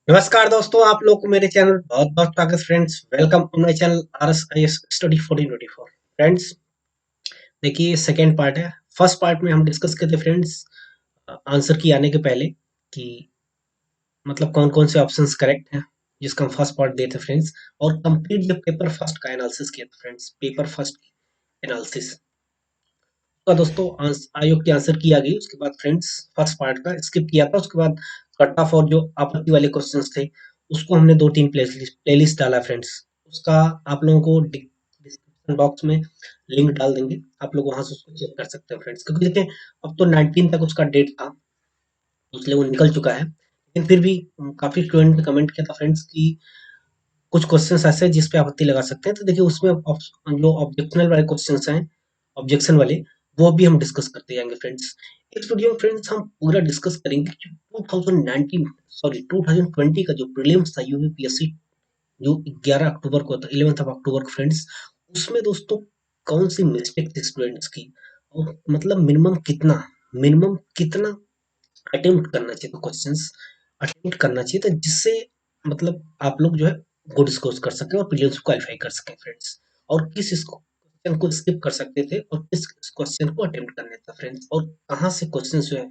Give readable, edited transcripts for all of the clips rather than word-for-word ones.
नमस्कार दोस्तों, आप लोग को मेरे चैनल बहुत बहुत स्वागत friends. Welcome to my channel RSIS study 1424। Friends, देखिए सेकेंड पार्ट है। फर्स्ट पार्ट में हम डिस्कस करते फ्रेंड्स आंसर की आने के पहले कि मतलब कौन कौन से ऑप्शंस करेक्ट हैं, जिसका हम फर्स्ट पार्ट देते फ्रेंड्स। और कंप्लीट जो पेपर फर्स्ट का एनालिसिस किया था फ्रेंड्स, पेपर फर्स्ट एनालिसिस का दोस्तों आयोग की आंसर की आ गई। उसके बाद फ्रेंड्स फर्स्ट पार्ट का स्किप किया था। उसके बाद कट ऑफ और जो आपत्ति वाले क्वेश्चंस थे उसको हमने 2-3 प्लेलिस्ट डाला फ्रेंड्स। उसका आप लोगों को डिस्क्रिप्शन बॉक्स में लिंक डाल देंगे, आप लोग वहां से उसको चेक कर सकते हैं फ्रेंड्स। क्योंकि देखिए अब तो 19 तक उसका डेट था, इसलिए वो निकल चुका है। लेकिन फिर भी काफी स्टूडेंट ने कमेंट किया था फ्रेंड्स कि कुछ क्वेश्चंस ऐसे हैं जिस पे आपत्ति लगा सकते हैं। तो देखिए उसमें जो ऑब्जेक्शनल वाले क्वेश्चंस हैं, ऑब्जेक्शन वाले, वो भी हम डिस्कस करते जाएंगे फ्रेंड्स। इस वीडियो में फ्रेंड्स हम पूरा डिस्कस करेंगे कि 2019 सॉरी 2020 का जो प्रीलिम्स था यूपीएससी, जो 11 अक्टूबर को था, 11 ऑफ अक्टूबर को फ्रेंड्स, उसमें दोस्तों कौन सी मिस्टेक थी स्टूडेंट्स की, और मतलब मिनिमम कितना अटेम्प्ट करना चाहिए था, क्वेश्चंस अटेम्प्ट करना चाहिए था, जिससे मतलब आप लोग जो है गुड स्कोर कर सके और प्रीलिम्स क्वालिफाई कर सके फ्रेंड्स। और किस क्वेश्चन को स्किप कर सकते थे और किस क्वेश्चन को अटेम्प्ट करना था फ्रेंड्स, और कहाँ से क्वेश्चन जो है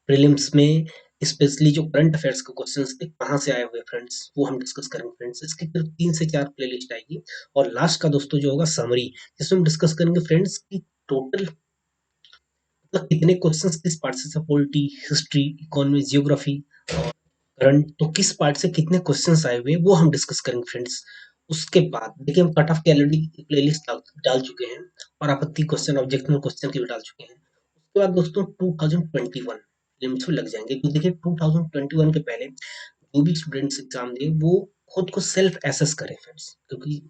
प्रीलिम्स में, स्पेशली जो करंट अफेयर्स के क्वेश्चंस थे कहाँ से आए हुए फ्रेंड्स, वो हम डिस्कस करेंगे फ्रेंड्स। इसकी फिर 3 से 4 प्लेलिस्ट आएगी। और लास्ट का दोस्तों जो होगा समरी, जिसमें हम डिस्कस करेंगे फ्रेंड्स की टोटल मतलब कितने क्वेश्चंस किस पार्ट से, polity, history, economy, geography, current, तो किस पार्ट से कितने क्वेश्चंस आए हुए हैं वो हम डिस्कस करेंगे फ्रेंड्स। उसके बाद देखिए हम कट ऑफ की ऑलरेडी प्लेलिस्ट डाल चुके हैं, और आपत्ति क्वेश्चन, ऑब्जेक्शनल क्वेश्चन की भी डाल चुके हैं। उसके बाद दोस्तों 2021 लिमिट्स में लग जाएंगे, क्योंकि देखिए 2021 के पहले जो भी स्टूडेंट्स एग्जाम दें वो खुद को सेल्फ एसेस करें फ्रेंड्स, क्योंकि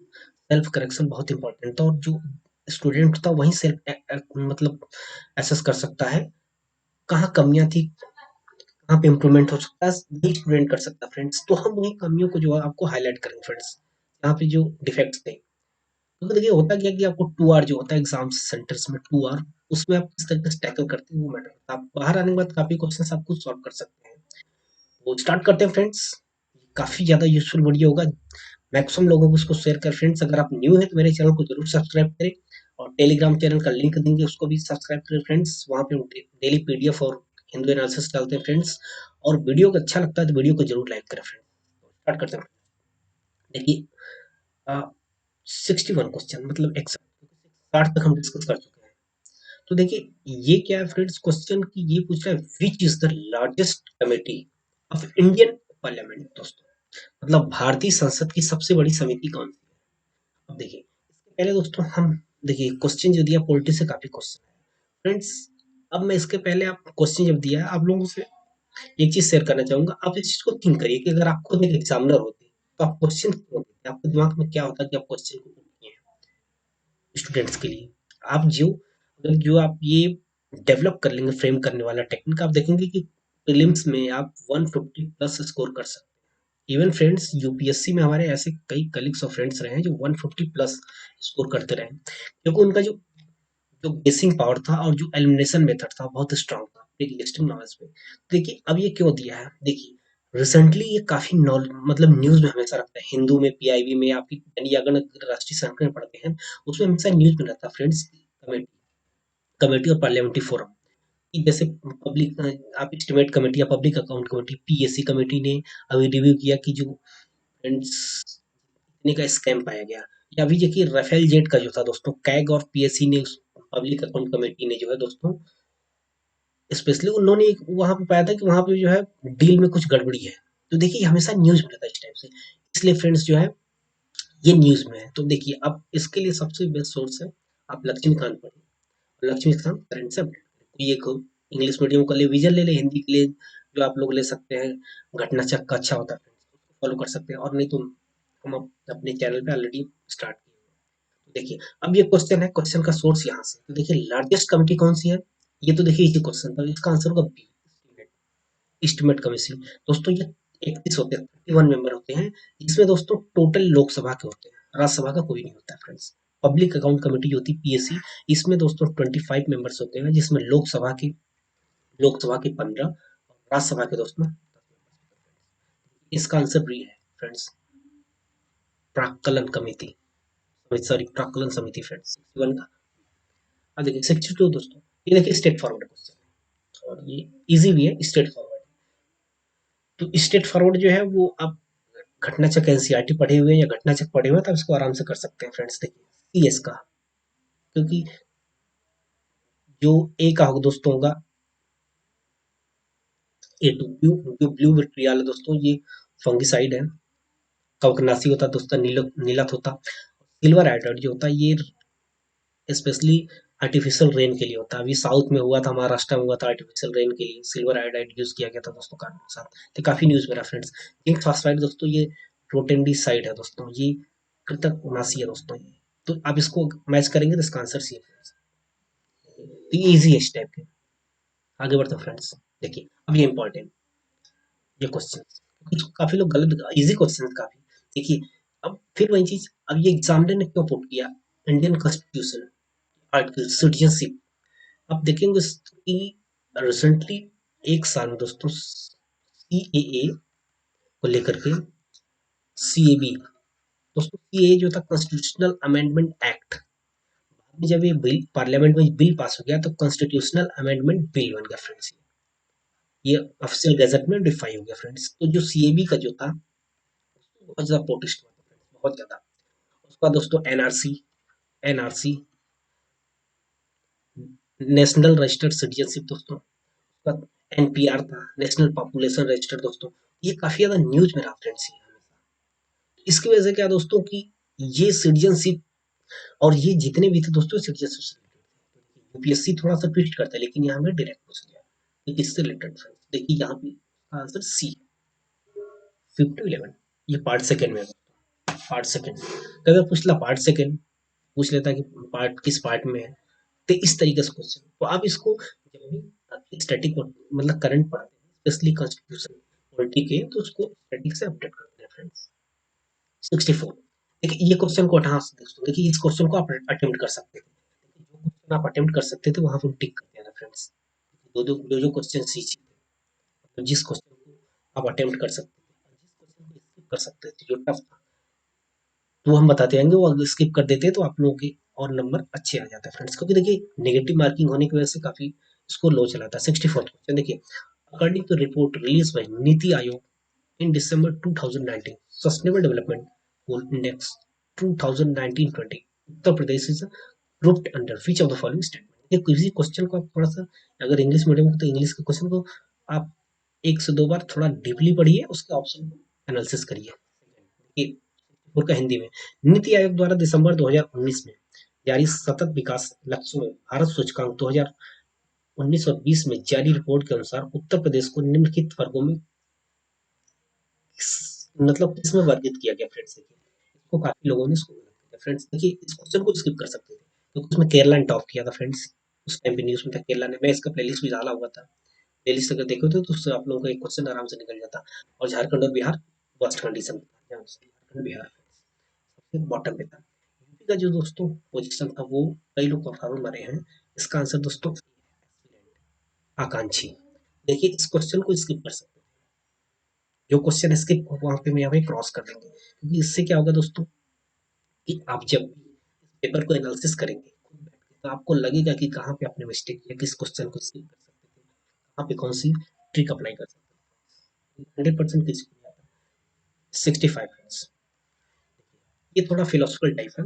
सेल्फ करेक्शन बहुत इंपॉर्टेंट है। और जो स्टूडेंट था वही सेल्फ मतलब एसेस कर सकता है, कहाँ कमियां थी, कहाँ पे इम्प्रूवमेंट हो सकता है, वही स्टूडेंट कर सकता है फ्रेंड्स। तो हम वही कमियों को जो है आपको हाईलाइट करेंगे फ्रेंड्स, यहाँ पे जो डिफेक्ट्स थे। क्योंकि देखिए होता क्या है कि आपको 2 आवर जो होता है एग्जाम सेंटर्स में, 2 आवर उसमें आप किस तरीके से टैकल करते हैं वो मैटर करता है। आप बाहर आने के बाद काफी क्वेश्चन आप खुद सॉल्व कर सकते हैं। तो स्टार्ट करते हैं फ्रेंड्स। काफी ज्यादा यूजफुल वीडियो होगा, मैक्सिमम लोगों को इसको शेयर कर फ्रेंड्स। अगर आप न्यू है तो मेरे चैनल को जरूर सब्सक्राइब करें, और टेलीग्राम चैनल का लिंक देंगे उसको भी सब्सक्राइब करें फ्रेंड्स। वहाँ पे डेली पीडीएफ और हिंदू एनालिसिस डालते हैं फ्रेंड्स। और वीडियो को अच्छा लगता है तो वीडियो को जरूर लाइक करें फ्रेंड्स। स्टार्ट करते हैं। देखिए 61 क्वेश्चन मतलब 60 तक हम डिस्कस कर चुके हैं। तो देखिए ये क्या है फ्रेंड्स, क्वेश्चन की ये पूछ रहा है which is the largest committee of Indian parliament दोस्तों, मतलब भारतीय संसद की सबसे बड़ी समिति कौन सी है। अब देखिए इसके पहले दोस्तों हम देखिए क्वेश्चन जो दिया पॉलिटी से काफी क्वेश्चन है फ्रेंड्स। अब मैं इसके पहले आप क्वेश्चन जब दिया है आप लोगों से एक चीज शेयर करना चाहूंगा। आप इस चीज को थिंक करिए कि अगर आप खुद एक एग्जामिनर होते तो आप क्वेश्चन क्यों देते, आपके दिमाग में क्या होता कि आप क्वेश्चन को put किए हैं स्टूडेंट्स के लिए। आप जो अगर जो आप ये डेवलप कर लेंगे फ्रेम करने वाला टेक्निक, आप देखेंगे कि प्रीलिम्स में आप 150 प्लस स्कोर कर सकते हैं। इवन फ्रेंड्स यूपीएससी में हमारे ऐसे कई कलीग्स और फ्रेंड्स रहे हैं जो 150 प्लस स्कोर करते रहे, क्योंकि उनका जो जो गेसिंग पावर था और जो एलिमिनेशन मेथड था बहुत स्ट्रांग था प्री लिस्टिंग नॉलेज पे। देखिए अब ये क्यों दिया है, देखिए रिसेंटली ये काफी नॉल मतलब न्यूज में हमेशा रहता है, हिंदू में, पीआईबी में, आपकी दैनिक जागरण राष्ट्रीय संस्करण पढ़ते हैं उसमें हमेशा न्यूज में रहता है फ्रेंड्स। कमेटी कमेटी और पार्लियामेंट्री फोरम की जैसे पब्लिक, आप एस्टिमेट कमेटी या public account committee, PSC committee ने अभी रिव्यू किया कि जो फ्रेंड्स इतने का स्कैम पाया गया। या अभी देखिए राफेल जेट का जो था दोस्तों, कैग और पीएससी ने, पब्लिक अकाउंट कमेटी ने जो है दोस्तों, स्पेशली उन्होंने एक वहां पे पाया था कि वहां पे जो है डील में कुछ गड़बड़ी है। तो देखिए हमेशा न्यूज में रहता है इस टाइप से, इसलिए फ्रेंड्स जो है ये न्यूज में है। तो देखिए अब इसके लिए सबसे बेस्ट सोर्स है, आप लक्ष्मीकांत पढ़िए, लक्ष्मीकांत करंट से अपडेट। कोई एक इंग्लिश मीडियम का ले, विजन ले ले, हिंदी के लिए जो आप लोग ले सकते हैं घटना चक्र अच्छा होता है फ्रेंड्स, उसको फॉलो कर सकते हैं। और नहीं तो हम अपने चैनल पे ऑलरेडी स्टार्ट किए हैं। तो देखिए अब ये क्वेश्चन है, क्वेश्चन का सोर्स यहाँ से, तो देखिए लार्जेस्ट कमिटी कौन सी है, ये तो देखिए इसी क्वेश्चन था, इसका आंसर होगा बी, एस्टीमेट कमेटी। दोस्तों ये 31 होते हैं, 31 मेंबर होते हैं, जिसमें दोस्तों टोटल लोकसभा के होते हैं, राज्यसभा का कोई नहीं होता है फ्रेंड्स। पब्लिक अकाउंट कमेटी होती है पीएससी, इसमें दोस्तों 25 मेंबर्स होते हैं, जिसमें लोकसभा के 15 और राज्यसभा के दोस्तों 10 members होते हैं। इसका आंसर बी है फ्रेंड्स, प्राक्कलन कमेटी, सॉरी प्राक्कलन समिति फ्रेंड्स 61 का। अब देखिए 62 दोस्तों, ये देखिए स्ट्रेट फॉरवर्ड क्वेश्चन है और ये इजी भी है, स्ट्रेट फॉरवर्ड। तो स्ट्रेट फॉरवर्ड जो है वो आप घटना चक्र एनसीईआरटी पढ़े हुए हैं या घटना चक्र पढ़े हुए हैं, तब इसको आराम से कर सकते हैं फ्रेंड्स। देखिए सीएस का, क्योंकि जो ए का होगा दोस्तों होगा A2, जो ब्लू विट्रियल है दोस्तों, ये फंगिसाइड है, कवकनाशी होता है दोस्तों, नीलत होता। सिल्वर आयोडाइड जो होता है ये स्पेशली आर्टिफिशियल रेन के लिए होता है। अभी साउथ में हुआ था, महाराष्ट्र में हुआ था, आर्टिफिशियल रेन के लिए सिल्वर आयोडाइड यूज किया गया था दोस्तों कार्बन के साथ। तो काफी न्यूज में फ्रेंड्स। जिंक फॉस्फाइड दोस्तों ये रोटेंडिसाइड है दोस्तों, ये कृतकनाशी है दोस्तों ये। तो आप इसको मैच करेंगे तो इसका आंसर सी है फ्रेंड्स। तो ये इजी है इस टाइप के। आगे बढ़ते हैं फ्रेंड्स। देखिए अब ये इंपॉर्टेंट ये क्वेश्चन, काफी लोग गलत, इजी क्वेश्चन काफी। देखिए अब फिर वही चीज, अब ये एग्जामिनर ने क्यों पुट किया इंडियन कॉन्स्टिट्यूशन आर्टिकल सिटीजनशिप। आप देखेंगे कि रिसेंटली एक साल में दोस्तों सीएए को लेकर के, सीएबी दोस्तों, सीएए जो था कॉन्स्टिट्यूशनल अमेंडमेंट एक्ट, बाद में जब ये बिल पार्लियामेंट में बिल पास हो गया तो कॉन्स्टिट्यूशनल अमेंडमेंट बिल बन गया फ्रेंड्स। ये ऑफिशियल गैजेट में डिफाई हो गया फ्रेंड्स। तो जो सीएबी का जो था बहुत ज्यादा प्रोटेस्ट हुआ था फ्रेंड्स, बहुत ज्यादा। उसका दोस्तों NRC, NRC national registered citizenship दोस्तों, उसका एनपीआर था, नेशनल पॉपुलेशन रजिस्टर दोस्तों। ये काफी ज्यादा न्यूज में रहा फ्रेंड्स ये हमेशा। इसकी वजह से क्या दोस्तों कि ये सिटीजनशिप और ये जितने भी थे दोस्तों सिटीजनशिप से रिलेटेड थे। यूपीएससी थोड़ा सा ट्विस्ट करता है, लेकिन यहाँ में डायरेक्ट पूछ लिया कि किससे रिलेटेड फ्रेंड्स। देखिए यहाँ पे आंसर सी 5011, ये पार्ट सेकंड में है। पार्ट सेकंड कभी पूछ ला, पार्ट सेकंड पूछ लेता है कि पार्ट किस पार्ट में है। तो इस तरीके से क्वेश्चन, तो आप इसको जब भी स्टैटिक मतलब करंट पढ़ते हैं स्पेशली कॉन्स्टिट्यूशन पॉलिटी के, तो उसको स्टैटिक से अपडेट करते हैं फ्रेंड्स। 64, देखिए ये क्वेश्चन को हटा दोस्तों, देखिए इस क्वेश्चन को आप अटेम्प्ट कर सकते थे। जो क्वेश्चन आप अटेम्प्ट कर सकते थे वहां पर टिक कर देना फ्रेंड्स। दो दो जो जो क्वेश्चन सीखे थे, तो जिस क्वेश्चन को आप अटेम्प्ट कर सकते थे, जिस क्वेश्चन को स्किप कर सकते थे जो टफ था, तो हम बताते रहेंगे, वो अगर स्किप कर देते तो आप लोगों के और नंबर अच्छे आ जाते हैं फ्रेंड्स। क्योंकि देखिए नेगेटिव मार्किंग होने की वजह से काफी इसको लो चलाता है। 64 क्वेश्चन देखिए, according to report release by NITI Aayog in December 2019, sustainable development goal index 2019-20, Uttar Pradesh is grouped under which of the following statement. ये किसी क्वेश्चन को आप थोड़ा सा, अगर इंग्लिश मीडियम हो तो इंग्लिश के क्वेश्चन को आप एक से दो बार थोड़ा डीपली पढ़िए, उसके ऑप्शन को एनालिसिस करिए। और का हिंदी में, नीति आयोग द्वारा दिसंबर 2019 में जारी सतत विकास लक्ष्यों में भारत सूचकांक 2019 और 20 में जारी रिपोर्ट के अनुसार उत्तर प्रदेश को निम्नलिखित वर्गों में मतलब किसमें वर्गित किया गया फ्रेंड्स। देखिए इसको काफी लोगों ने इसको गलत किया फ्रेंड्स। देखिए इस क्वेश्चन को स्किप कर सकते थे क्योंकि उसमें केरला ने टॉप किया था फ्रेंड्स। उस टाइम पे न्यूज में था केरला ने। मैं इसका प्लेलिस्ट भी डाला हुआ था, प्लेलिस्ट अगर देखे तो उससे आप लोगों का एक क्वेश्चन आराम से निकल जाता। और झारखंड और बिहार वर्स्ट कंडीशन में था, झारखंड बिहार सबसे बॉटम पे था। यूपी का जो दोस्तों पोजीशन था वो कई लोग कंफर्म मारे हैं। इसका आंसर दोस्तों आकांक्षी। देखिए इस क्वेश्चन को स्किप कर सकते हैं, जो क्वेश्चन स्किप वहां पे यहाँ पे क्रॉस कर देंगे, क्योंकि इससे क्या होगा दोस्तों कि आप जब पेपर को एनालिसिस करेंगे खुद बैठ के, तो आपको लगेगा कि कहाँ पे आपने मिस्टेक किया, किस क्वेश्चन को स्किप कर सकते थे, कहाँ पे कौन सी ट्रिक अप्लाई कर सकते थे। 100% किसी को नहीं आता। 65, ये थोड़ा फिलोसफिकल टाइप है।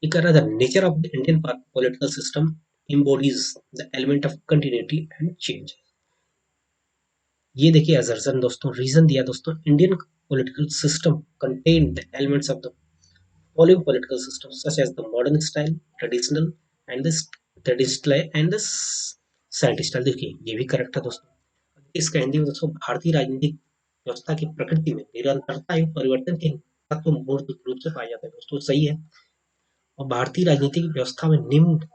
ये कह रहा था nature of the Indian political system embodies the element of continuity and change। ये देखिए असर्शन दोस्तों, रीजन दिया दोस्तों, Indian political system contain the elements of the following political system such as the modern style, traditional and the traditional and the scientist style. देखिए ये भी correct है दोस्तों। इसका हिंदी में दोस्तों, भारतीय राजनीतिक व्यवस्था की प्रकृति में निरंतरता एवं परिवर्तन के तत्व मूल रूप से पाए जाते हैं दोस्तों, सही है। और भारतीय राजनीतिक व्यवस्था में निम्न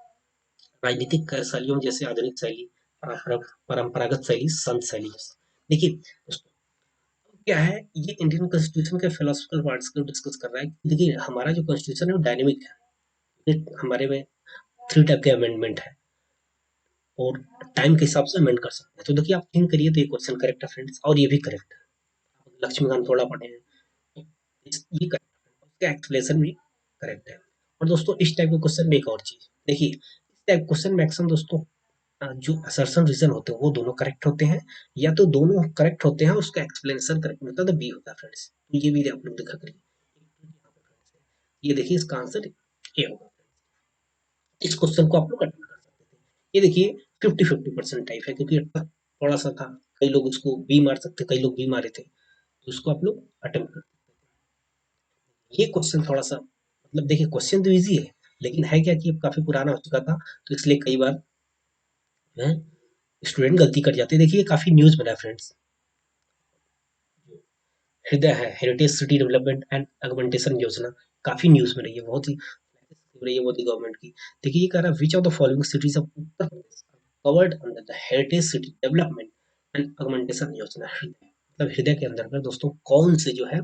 राजनीतिक शैलियों जैसे आधुनिक शैली, परंपरागत शैली, संत शैली। देखिए दोस्तों क्या है, ये इंडियन कॉन्स्टिट्यूशन के फिलोसफिकल पार्ट्स को डिस्कस कर रहा है। देखिए हमारा जो कॉन्स्टिट्यूशन है वो डायनेमिक है। हमारे में 3 टाइप के अमेंडमेंट है और टाइम के हिसाब से अमेंड कर सकते हैं। तो देखिए आप थिंक करिए तो ये क्वेश्चन करेक्ट है फ्रेंड्स, और ये भी करेक्ट है। लक्ष्मीकांत थोड़ा पढ़े हैं, तो ये करेक्ट है, उसका एक्सप्लेनेशन भी करेक्ट है। और दोस्तों इस टाइप के क्वेश्चन में एक और चीज देखिए, इस टाइप क्वेश्चन मैक्सिमम दोस्तों जो असर्शन रीजन होते हैं वो दोनों करेक्ट होते हैं, या तो दोनों करेक्ट होते हैं उसका एक्सप्लेनेशन करेक्ट होता है, तो बी होता है फ्रेंड्स। तो ये भी आप लोग देखा करिए, ये देखिए इसका आंसर ए होगा। इस क्वेश्चन को आप लोग अटेम्प्ट कर सकते थे। ये देखिए 50-50% टाइप है, क्योंकि थोड़ा सा था, कई लोग उसको बी मार सकते, कई लोग बी मारे थे, तो उसको आप लोग अटेम्प्ट कर सकते थे। ये क्वेश्चन थोड़ा सा मतलब देखिए क्वेश्चन तो इजी है, लेकिन है क्या कि अब काफी पुराना हो चुका था, तो इसलिए कई बार स्टूडेंट गलती कर जाते हैं। देखिए काफी न्यूज बना है फ्रेंड्स, हृदय है heritage city development and augmentation योजना, काफी न्यूज में रही है, बहुत ही रही है मोदी गवर्नमेंट की। देखिए ये कह रहा है which of the following cities of Uttar Pradesh covered under the heritage city development and augmentation योजना। हृदय मतलब हृदय के अंदर में दोस्तों कौन से जो है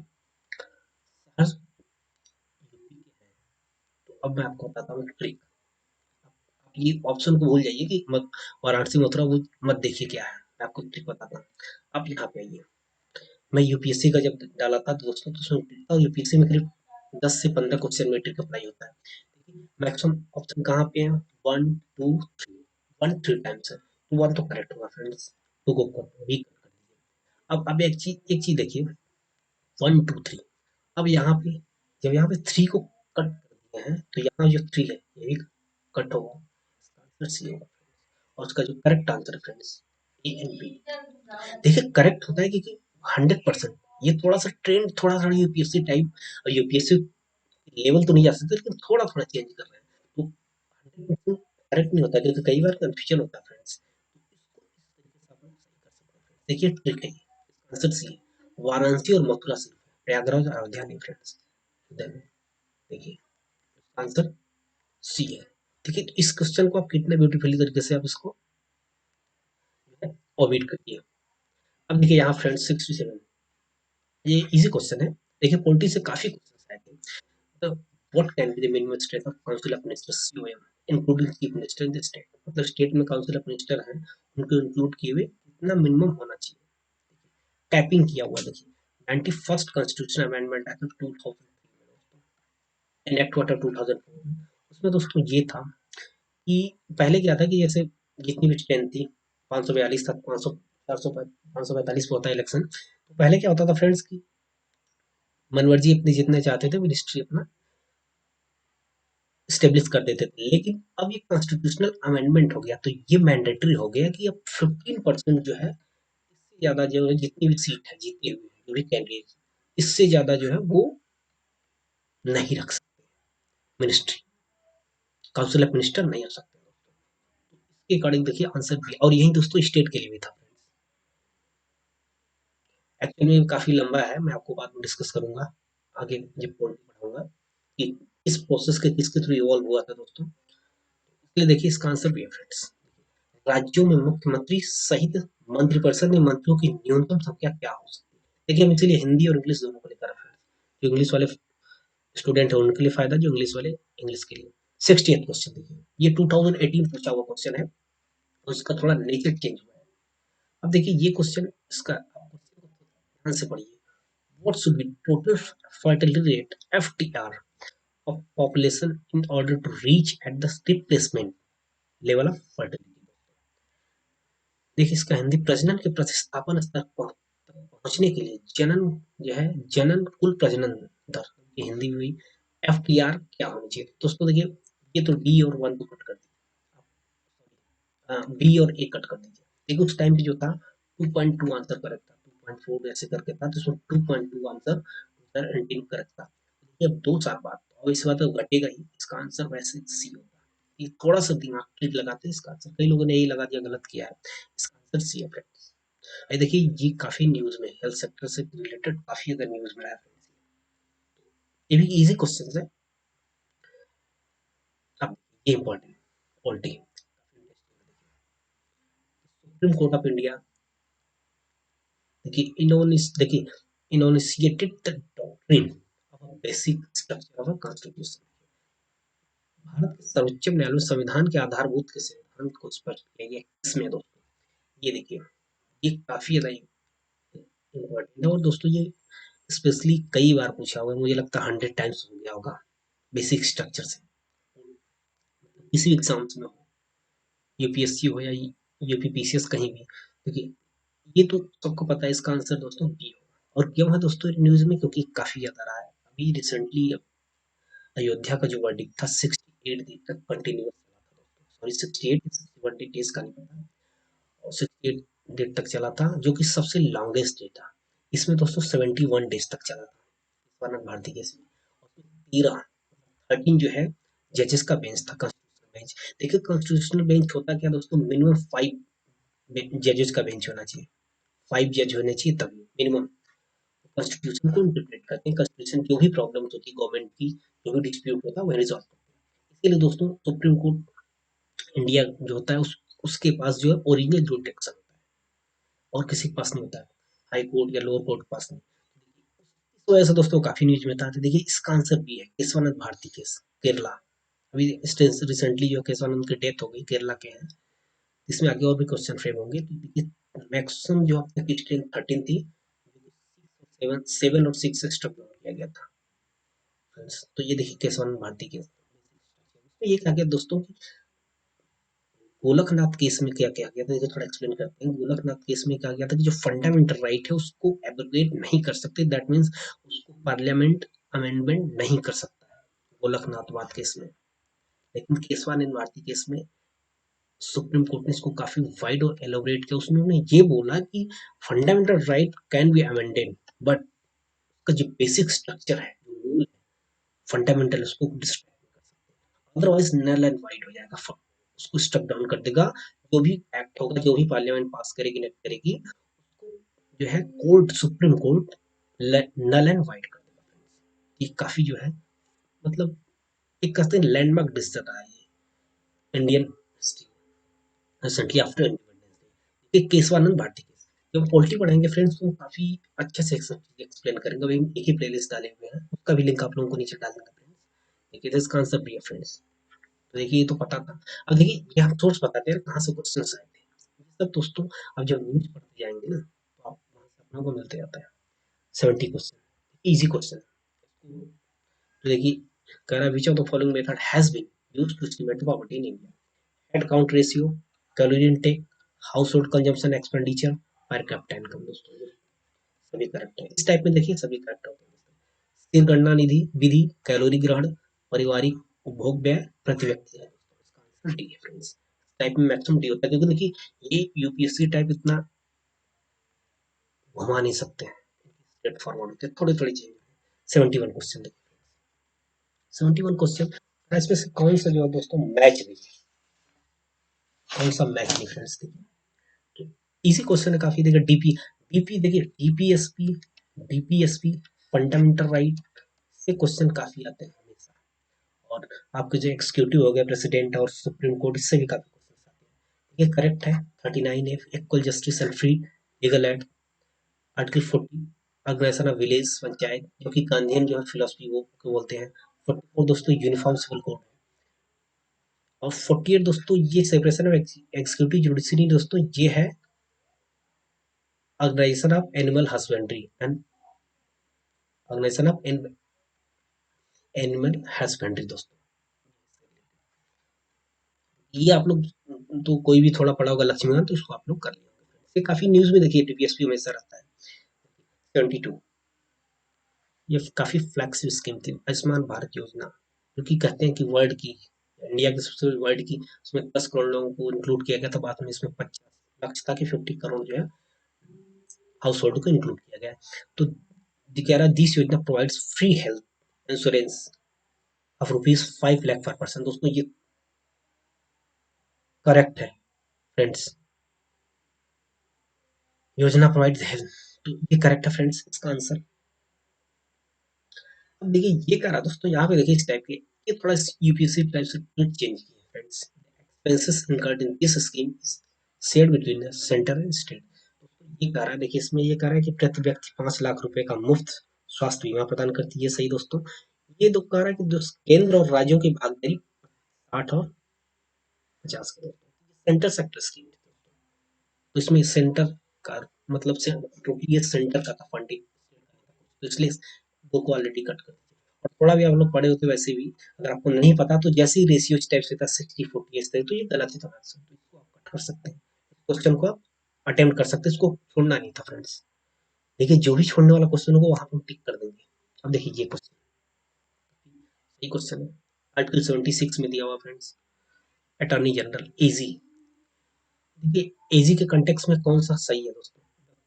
शहर यूपी के हैं। तो अब मैं आपको बताता हूँ ट्रिक, ये ऑप्शन को भूल जाइए कि मत वाराणसी मथुरा वो मत देखिए क्या है, मैं आपको ट्रिक बताता हूँ। आप यहाँ पे आइए, मैं यूपीएससी का जब डाला था तो दोस्तों तो उसमें यूपीएससी में करीब 10 से 15 क्वेश्चन मैट्रिक अप्लाई होता है। मैक्सिमम ऑप्शन कहाँ पे है, 1 2 3, 1 3 टाइम्स है, तो 1 तो करेक्ट होगा फ्रेंड्स, टू को भी कर दीजिए। अब एक चीज देखिए, 1 2 3, अब यहाँ पे जब यहाँ पे 3 को कट कर दिए हैं तो यहाँ जो 3 है ये भी कट होगा, इसका आंसर सी होगा। और उसका जो करेक्ट आंसर है फ्रेंड्स ए एंड बी। देखिए करेक्ट होता है क्योंकि 100%, ये थोड़ा सा ट्रेंड थोड़ा सा यूपीएससी टाइप, और यूपीएससी लेवल तो नहीं जा सकते, लेकिन थोड़ा थोड़ा चेंज कर रहे हैं, तो 100% करेक्ट नहीं होता, क्योंकि कई बार कंफ्यूजन होता है फ्रेंड्स, तो इसको इस तरीके से आप लोग सही कर सकते हैं। देखिए ट्रिक है, आंसर सी है, वाराणसी और मथुरा सिर्फ है, प्रयागराज और अयोध्या नहीं फ्रेंड्स। देखिए आंसर सी है। देखिए तो इस क्वेश्चन को आप कितने ब्यूटीफुली तरीके से आप इसको ओमिट करिए। अब देखिए यहाँ फ्रेंड्स 67, ये इजी क्वेश्चन है। देखिए पॉलिटी से काफी क्वेश्चन आए थे। तो what can be the minimum state of council of ministers COM including chief minister in the state, मतलब स्टेट में काउंसिल ऑफ मिनिस्टर है, उनको इंक्लूड किए हुए कितना मिनिमम होना चाहिए। टाइपिंग किया हुआ देखिए, 91st constitution amendment act 2003 enact हुआ था 2004। उसमें दोस्तों ये था कि पहले क्या था कि जैसे जितनी भी स्ट्रेंथ थी 542 था, 500 400 545 पे होता है इलेक्शन, तो पहले क्या होता था फ्रेंड्स की मनवर्जी अपनी जितने चाहते थे मिनिस्ट्री अपना स्टेब्लिश कर देते थे, लेकिन अब ये कॉन्स्टिट्यूशनल अमेंडमेंट हो गया, तो ये मैंडेटरी हो गया कि अब 15% जो है, इससे ज्यादा जो है जितनी भी सीट है जीते हुए जो भी कैंडिडेट, इससे ज्यादा जो है वो नहीं रख सकते मिनिस्ट्री, काउंसिल ऑफ मिनिस्टर नहीं हो सकते। इसके अकॉर्डिंग देखिए आंसर भी, और यही दोस्तों स्टेट के लिए भी था। एक्चुअली में काफी लंबा है, मैं आपको बाद में डिस्कस करूंगा आगे जब पॉइंट पढ़ाऊंगा कि इस प्रोसेस के किसके थ्रू इवॉल्व हुआ था दोस्तों। इसलिए देखिए इसका आंसर भी है फ्रेंड्स, राज्यों में मुख्यमंत्री सहित मंत्रिपरिषद में मंत्रियों की न्यूनतम संख्या क्या हो सकती है। देखिए हम इसीलिए हिंदी और इंग्लिश दोनों को लेकर है फ्रेंड्स, जो इंग्लिश वाले स्टूडेंट है उनके लिए फायदा, जो इंग्लिश वाले इंग्लिश के लिए। 68 क्वेश्चन देखिए, ये 2018 पूछा हुआ क्वेश्चन है, और इसका थोड़ा नेचर चेंज हुआ है। अब देखिए ये क्वेश्चन, इसका ध्यान से पढ़िए, what should be total fertility rate FTR of population in order to reach at the replacement level of fertility। देखिए इसका हिंदी, प्रजनन के प्रतिस्थापन स्तर पर तक पहुंचने के लिए जनन जो है जनन कुल प्रजनन दर की हिंदी में हुई FTR क्या होनी चाहिए। तो दोस्तों देखिए ये तो डी और वन को कट कर दीजिए, बी और ए कट कर दीजिए। देखिए उस टाइम पे जो था 2.2 आंसर करेक्ट था, 2.4 ऐसे करके था, तो इसमें 2.2 आंसर एंटिंग करेक्ट था। ये अब 2 साल बाद और इस बार तो घटेगा ही, इसका आंसर वैसे सी होगा। ये थोड़ा सा दिमाग ट्रिक लगाते हैं, इसका आंसर कई लोगों ने यही लगा दिया, गलत किया है, इसका आंसर सी है फ्रेंड्स। ये देखिए ये काफी न्यूज में हेल्थ सेक्टर से रिलेटेड काफी अगर न्यूज में आया फ्रेंड्स, ये भी इजी क्वेश्चन है। अब ये important polity, Supreme Court of India देखिए initiated the doctrine of a basic structure of a constitution. Bharat के सर्वोच्च न्यायालय में संविधान के आधारभूत के सिद्धांत को स्पष्ट किया गया, इसमें दोस्तों ये देखिए ये काफी ज्यादा इम्पोर्टेंट है। और दोस्तों ये स्पेशली कई बार पूछा हुआ है, मुझे लगता है 100 टाइम्स हो गया होगा बेसिक स्ट्रक्चर से, किसी एग्जाम्स में हो, यूपीएससी हो या यूपीपीसीएस कहीं भी। देखिए ये तो सबको पता है, इसका आंसर दोस्तों बी होगा। और क्यों है दोस्तों न्यूज में, क्योंकि काफी ज्यादा रहा है। अभी रिसेंटली अयोध्या का जो वर्डिक्ट था 68 दिन तक कंटिन्यूअस चला था दोस्तों, सॉरी 68 61 डेज का नहीं पता, और 68 डेट तक चला था, जो कि सबसे लॉन्गेस्ट डे था। इसमें दोस्तों 71 डेज तक चला था विश्वनाथ भारती केस में। और 13 जो है जजेस का बेंच था, कॉन्स्टिट्यूशनल बेंच। देखिए कॉन्स्टिट्यूशनल बेंच होता क्या दोस्तों, मिनिमम 5 जजेस का बेंच होना चाहिए, 5 जज होने चाहिए तभी मिनिमम। कॉन्स्टिट्यूशन को इंटरप्रेट करते हैं, कॉन्स्टिट्यूशन जो भी प्रॉब्लम होती है गवर्नमेंट की, जो भी डिस्प्यूट होता है वह रिजॉल्व करते हैं। इसीलिए दोस्तों सुप्रीम कोर्ट इंडिया जो होता है उसके पास जो है ओरिजिनल जुडिक्शन होता है, और किसी के पास नहीं होता है, हाई कोर्ट या लोअर कोर्ट के पास नहीं। इस वजह से दोस्तों काफी न्यूज में था। तो देखिए इसका आंसर भी है, केशवानंद भारती केस, केरला। अभी रिसेंटली जो केशवानंद की डेथ हो गई, केरला के हैं। इसमें आगे और भी क्वेश्चन फ्रेम होंगे। तो देखिए मैक्सिमम जो आपने की 13 थी, 7 और 6 एक्स्ट्रा किया गया था। तो ये देखिए केशवानंद भारती केस। तो ये क्या किया दोस्तों कि गोलकनाथ केस में क्या किया गया था, देखिए थोड़ा एक्सप्लेन करते हैं। गोलकनाथ केस में क्या गया था कि जो फंडामेंटल राइट है उसको एब्रोगेट नहीं कर सकते, दैट मीन्स उसको पार्लियामेंट अमेंडमेंट नहीं कर सकता है गोलकनाथ केस में। लेकिन केशवानंद भारती केस में सुप्रीम कोर्ट ने इसको काफी वाइड और एलोबरेट किया। उसने ये बोला कि fundamental right can be amended, but का जो बेसिक स्ट्रक्चर है, जो रूल है फंडामेंटल, उसको डिस्ट्रॉय नहीं कर सकते, अदरवाइज नल एंड वाइड हो जाएगा, उसको स्टक डाउन कर देगा। जो भी एक्ट होगा, जो भी पार्लियामेंट पास करेगी नेक्ट करेगी, उसको जो है court, supreme court null and void कर देगा। ये काफी जो है मतलब एक कहते हैं लैंडमार्क डिसीजन रहा है ये इंडियन हिस्ट्री में, recently after independence day. Kesavananda Bharati case, जब हम पॉलिटी पढ़ेंगे फ्रेंड्स तो काफी अच्छे से एक्सप्लेन करेंगे। अभी एक ही प्लेलिस्ट डाले हुए हैं, उसका भी लिंक आप लोगों को नीचे डाल देंगे फ्रेंड्स। देखिए दिस कांसेप्ट भी है फ्रेंड्स। तो देखिए ये तो पता था। अब देखिए ये हम सोर्स बताते हैं कहाँ से क्वेश्चन आए थे, ये सब दोस्तों अब जब न्यूज पढ़ते जाएंगे ना, तो आप वहाँ से अपनों को मिलते जाता है 70 क्वेश्चन, इजी क्वेश्चन। तो देखिए कह रहा है which of the following method has been used to estimate poverty in India. Head count ratio, calorie intake, household consumption expenditure, per capita income. दोस्तों सभी करेक्ट है, इस टाइप में देखिए सभी करेक्ट होते हैं। स्थिर गणना निधि विधि, कैलोरी ग्रहण, पारिवारिक उपभोग व्यय, प्रति व्यक्ति है। इसका आंसर डी है फ्रेंड्स। टाइप में मैक्सिमम डी होता है, क्योंकि देखिए ये यूपीएससी टाइप इतना घुमा नहीं सकते हैं, स्ट्रेट फॉरवर्ड होते हैं, थोड़ी थोड़ी चीजें। 71 क्वेश्चन देखिए, 71 क्वेश्चन, इसमें से कौन सा जो है दोस्तों मैच नहीं है, कौन सा मैच नहीं फ्रेंड्स देखिए। तो इसी क्वेश्चन है काफी। देखिए डीपी डीपी देखिए डीपीएसपी, डीपीएसपी फंडामेंटल राइट से क्वेश्चन काफी आते हैं हमेशा। और आपके जो एग्जीक्यूटिव हो गया, प्रेसिडेंट और सुप्रीम कोर्ट, इससे भी काफी क्वेश्चन आते हैं। ये करेक्ट है 39 F, equal justice and free legal aid. Article 40 organisation of village panchayat, जो कि गांधीयन जो है फिलोसफी वो को बोलते हैं। 44 दोस्तों यूनिफॉर्म सिविल कोड है। और 48 दोस्तों ये सेपरेशन ऑफ एग्जीक्यूटिव जुडिशरी दोस्तों ये है organisation of animal husbandry and organisation of animal husbandry दोस्तों। ये आप लोग तो कोई भी थोड़ा पढ़ा होगा लक्ष्मीकांत, तो इसको आप लोग कर लिया। ये काफी न्यूज में देखिए टीपीएसपी हमेशा रहता है। 72 ये काफी फ्लैक्सिब स्कीम थी, आयुष्मान भारत योजना, जो कि कहते हैं कि वर्ल्ड की, इंडिया की सबसे बड़ी वर्ल्ड की, उसमें 10 करोड़ लोगों को इंक्लूड किया गया था। बाद में इसमें 50 लाख था कि 50 करोड़ जो है हाउस होल्ड को इंक्लूड किया गया। तो कह रहा दिस योजना provides free health insurance of ₹5 lakh पर पर्सन। दोस्तों ये करेक्ट है फ्रेंड्स, योजना प्रोवाइड्स हेल्थ, तो ये करेक्ट है फ्रेंड्स इसका आंसर। अब देखिए ये कह रहा दोस्तों, यहाँ पे देखिए इस टाइप के, ये थोड़ा यूपीएससी टाइप से चेंज किया है friends. Expenses incurred in this scheme is shared between centre and state. ये कह रहा है देखिए, इसमें ये कह रहा है कि प्रति व्यक्ति 5 लाख रुपए का मुफ्त स्वास्थ्य बीमा प्रदान करती है। सही दोस्तों। ये तो कह रहा है कि जो केंद्र और राज्यों की भागीदारी 60 और 50 करोड़, सेंटर सेक्टर स्कीम। तो इसमें सेंटर का मतलब से टोटली ये सेंटर का था फंडिंग, तो इसलिए 2 को ऑलरेडी कट कर दीजिए। और थोड़ा भी आप लोग पढ़े होते वैसे भी, अगर आपको नहीं पता तो जैसे ही रेशियो इस टाइप से था 60-40 इस तरह, तो ये गलत है थोड़ा सा, तो इसको आप कट कर सकते हैं। क्वेश्चन को आप अटेम्प्ट कर सकते हैं, इसको छोड़ना नहीं था फ्रेंड्स। देखिए जो भी छोड़ने वाला क्वेश्चन होगा वहां पर हम टिक कर देंगे। अब देखिए ये क्वेश्चन सही क्वेश्चन है, आर्टिकल 76 में दिया हुआ फ्रेंड्स, अटॉर्नी जनरल एजी। देखिए एजी के कंटेक्स में कौन सा सही है दोस्तों?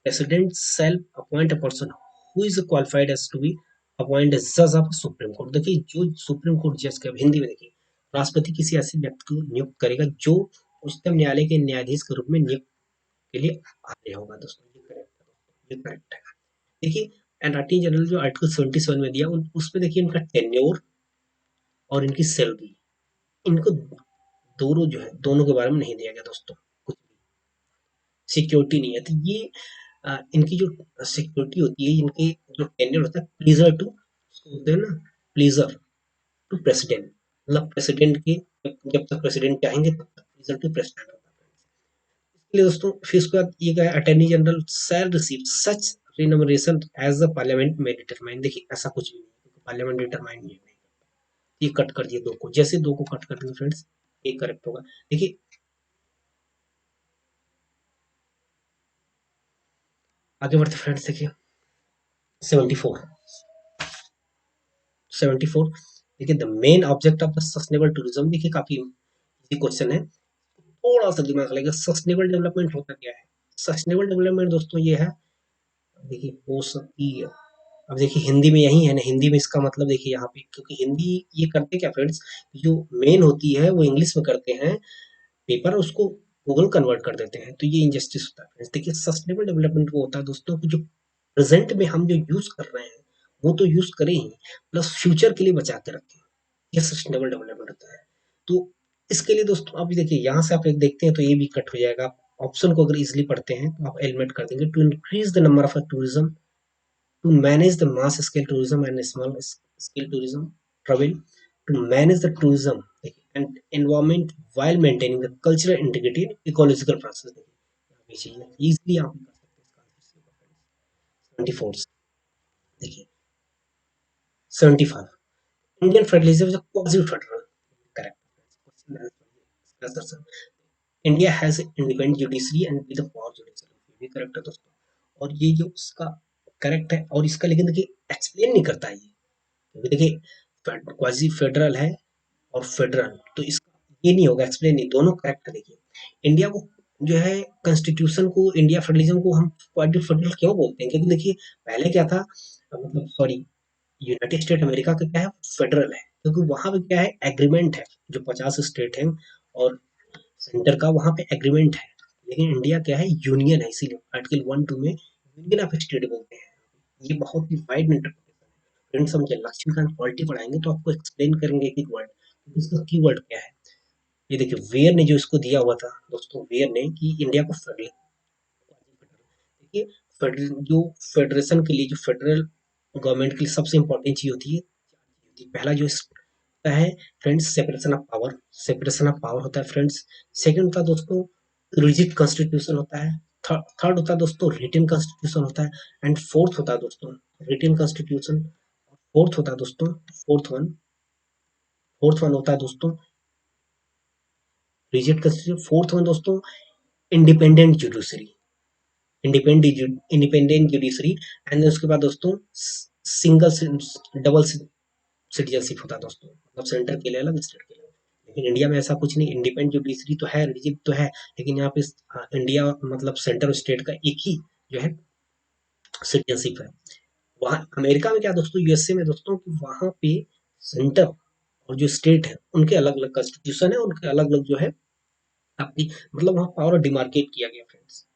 President shall appoint a person who is qualified as to be appoint as जज ऑफ सुप्रीम कोर्ट। देखिए जो सुप्रीम कोर्ट जज का हिंदी में देखिए, राष्ट्रपति किसी ऐसे व्यक्ति को नियुक्त करेगा जो उच्चतम न्यायालय के न्यायाधीश के रूप में नियुक्त के लिए आगे होगा दोस्तों। ये करेक्ट है दोस्तों, ये करेक्ट है। देखिए अटॉर्नी जनरल जो आर्टिकल 77 में दिया उसमें देखिए इनका टेन्योर और इनकी सैलरी, इनको दोनों जो है दोनों के बारे में नहीं दिया गया दोस्तों, कुछ सिक्योरिटी नहीं है। तो ये इनकी जो सिक्योरिटी होती है, इनके जो टेन्योर होता है, प्लीजर टू, उसको बोलते हैं ना, प्लीजर टू प्रेसिडेंट, मतलब प्रेसिडेंट के जब तक प्रेसिडेंट चाहेंगे तब तक प्लीजर टू प्रेसिडेंट होता है। इसलिए दोस्तों फिर उसके बाद ये क्या है, attorney general shall receive such remuneration as the parliament में डिटरमाइन। देखिए ऐसा कुछ भी नहीं है, क्योंकि पार्लियामेंट डिटरमाइन नहीं है। ये कट कर दिए दो को, जैसे दो को कट कर देंगे फ्रेंड्स ये करेक्ट होगा। देखिए आगे बढ़ते फ्रेंड्स, देखिए 74 74 देखिए the main object of the sustainable tourism. देखिए काफी इजी क्वेश्चन है, थोड़ा सा दिमाग लगेगा। सस्टेनेबल डेवलपमेंट होता क्या है? सस्टेनेबल डेवलपमेंट दोस्तों ये है, देखिए हो सकती है, अब देखिए हिंदी में यही है ना, हिंदी में इसका मतलब देखिए यहाँ पे, क्योंकि हिंदी ये करते क्या फ्रेंड्स, जो मेन होती है वो इंग्लिश में करते हैं पेपर, उसको गूगल कन्वर्ट कर देते हैं, तो ये इंजस्टिस होता है फ्रेंड्स। देखिए सस्टेनेबल डेवलपमेंट वो होता है दोस्तों कि जो प्रेजेंट में हम जो यूज कर रहे हैं वो तो यूज करें ही, प्लस फ्यूचर के लिए बचा के रखें, ये सस्टेनेबल डेवलपमेंट होता है। तो इसके लिए दोस्तों आप देखिए यहाँ से आप एक देखते हैं तो ये भी कट हो जाएगा। आप ऑप्शन को अगर इजिली पढ़ते हैं तो आप एलिमिनेट कर देंगे। To increase the number of tourism, to manage the mass scale tourism and small scale tourism travel, to manage the tourism and environment while maintaining the cultural integrity and ecological process। देखिए easily आप कर सकते हैं इसका answer. 74 देखिए 75 Indian federalism is a quasi federal, correct. India has independent judiciary and with power judiciary, ये भी correct है दोस्तों। और ये जो उसका करेक्ट है, और इसका लेकिन देखिए एक्सप्लेन नहीं करता है ये, क्योंकि देखिए क्वाजी फेडरल है और फेडरल, तो इसका ये नहीं होगा एक्सप्लेन नहीं, दोनों करेक्ट है। देखिए इंडिया को जो है कॉन्स्टिट्यूशन को, इंडिया फेडरलिज्म को हम क्वाजी फेडरल क्यों बोलते हैं, क्योंकि देखिए पहले क्या था, मतलब सॉरी, यूनाइटेड स्टेट अमेरिका का क्या है, फेडरल है, क्योंकि वहां पे क्या है एग्रीमेंट है, जो 50 स्टेट हैं और सेंटर का वहां पे एग्रीमेंट है। लेकिन इंडिया क्या है, यूनियन है, इसीलिए आर्टिकल 1-2 में यूनियन ऑफ स्टेट बोलते हैं। ये बहुत ही वाइड इंटरप्रिटेशन है फ्रेंड्स। हम जब लक्ष्मीकांत पॉलिटी पढ़ाएंगे तो आपको एक्सप्लेन करेंगे एक एक वर्ड, इसका कीवर्ड क्या है। ये देखिए वेयर ने जो इसको दिया हुआ था दोस्तों, वेयर ने कि इंडिया को फेडरल, देखिए फेडरल जो फेडरेशन के लिए, जो फेडरल गवर्नमेंट के लिए सबसे इंपॉर्टेंट चीज होती है, पहला जो होता है friends separation of power, separation of power होता है फ्रेंड्स। सेकंड होता है दोस्तों रिजिड कॉन्स्टिट्यूशन होता है। थर्ड होता है दोस्तों रिटन कॉन्स्टिट्यूशन होता है। एंड फोर्थ होता है दोस्तों रिटन कॉन्स्टिट्यूशन, फोर्थ होता है दोस्तों, फोर्थ वन होता है दोस्तों रिजिड कॉन्स्टिट्यूशन, फोर्थ वन दोस्तों independent judiciary, independent judiciary. And उसके बाद दोस्तों सिंगल डबल सिटीजनशिप होता है दोस्तों, मतलब सेंटर के लिए अलग स्टेट के लिए। लेकिन इंडिया में ऐसा कुछ नहीं, इंडिपेंडेंट जुडिशरी तो है, रिजिड तो है, लेकिन यहाँ पे इंडिया मतलब सेंटर और स्टेट का एक ही जो है सिटीजनशिप है। वहाँ अमेरिका में क्या दोस्तों, यूएसए में दोस्तों, कि वहाँ पे सेंटर और जो स्टेट है उनके अलग अलग कॉन्स्टिट्यूशन है, उनके अलग अलग जो है अपनी, मतलब वहाँ पावर डिमार्केट किया गया फ्रेंड्स।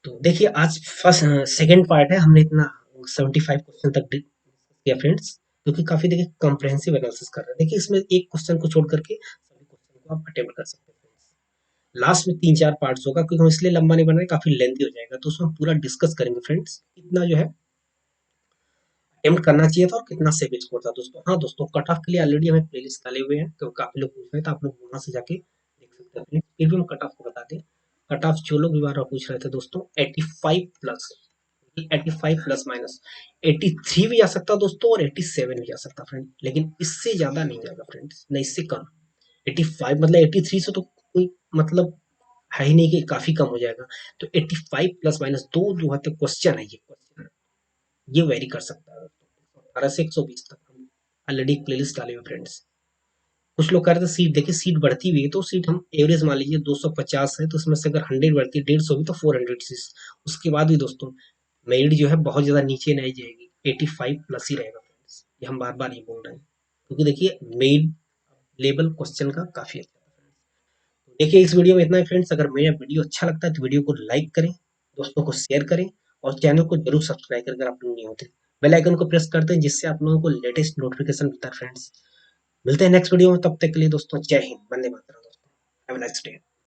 तो देखिए आज फर्स्ट सेकंड पार्ट है, हमने इतना 75 क्वेश्चन तक किया फ्रेंड्स, क्योंकि काफी देखिए कॉम्प्रहेंसिव एनालिसिस कर रहे हैं। देखिए इसमें एक क्वेश्चन को छोड़ करके सभी क्वेश्चन को आप अटेम्प्ट कर सकते हैं फ्रेंड्स। लास्ट में 3-4 पार्ट्स होगा, क्योंकि हम इसलिए लंबा नहीं बना रहे, काफी लेंथी हो जाएगा, तो उसमें पूरा डिस्कस करेंगे फ्रेंड्स, कितना जो है अटेम्प्ट करना चाहिए था और कितना सेव स्कोर था दोस्तों। हाँ दोस्तों कट ऑफ के लिए ऑलरेडी हमें प्लेलिस्ट डाले हुए हैं, तो काफी लोग पूछ रहे हैं, तो आप लोग वहां से जाके देख सकते हैं। फिर भी हम कट ऑफ को बता दें, कट ऑफ जो लोग भी बार बार पूछ रहे थे दोस्तों 85 प्लस, 85 प्लस माइनस 83 भी आ सकता दोस्तों और 87 भी आ सकता फ्रेंड, लेकिन इससे ज्यादा नहीं जाएगा फ्रेंड्स, नहीं इससे कम। 85 मतलब 83 से तो कोई मतलब है ही नहीं कि काफी कम हो जाएगा। तो 85 प्लस माइनस दो जो है तो क्वेश्चन है, ये क्वेश्चन ये वेरी कर सकता है 18 से 120 तक। हम ऑलरेडी एक प्लेलिस्ट डाले हुए फ्रेंड्स। कुछ लोग कह रहे थे सीट देखिए सीट बढ़ती हुई है, तो सीट हम एवरेज मान लीजिए 250 है, तो उसमें से अगर 100 बढ़ती है 150 भी तो 400 सीट। उसके बाद भी दोस्तों मेरिट जो है बहुत ज्यादा नीचे नहीं जाएगी, 85 प्लस ही रहेगा फ्रेंड्स, ये हम बार बार ये बोल रहे हैं, क्योंकि देखिए मेड लेवल क्वेश्चन का काफी अच्छा है। देखिए इस वीडियो में इतना ही फ्रेंड्स, अगर मेरा वीडियो अच्छा लगता है तो वीडियो को लाइक करें, दोस्तों को शेयर करें और चैनल को जरूर सब्सक्राइब करें अगर आप लोग नहीं होते। बेल आइकन को प्रेस कर दें जिससे आप लोगों को लेटेस्ट नोटिफिकेशन मिलता है फ्रेंड्स। मिलते हैं नेक्स्ट वीडियो में, तब तक के लिए दोस्तों जय हिंद, वंदे मातरम दोस्तों, हैव अ नाइस डे।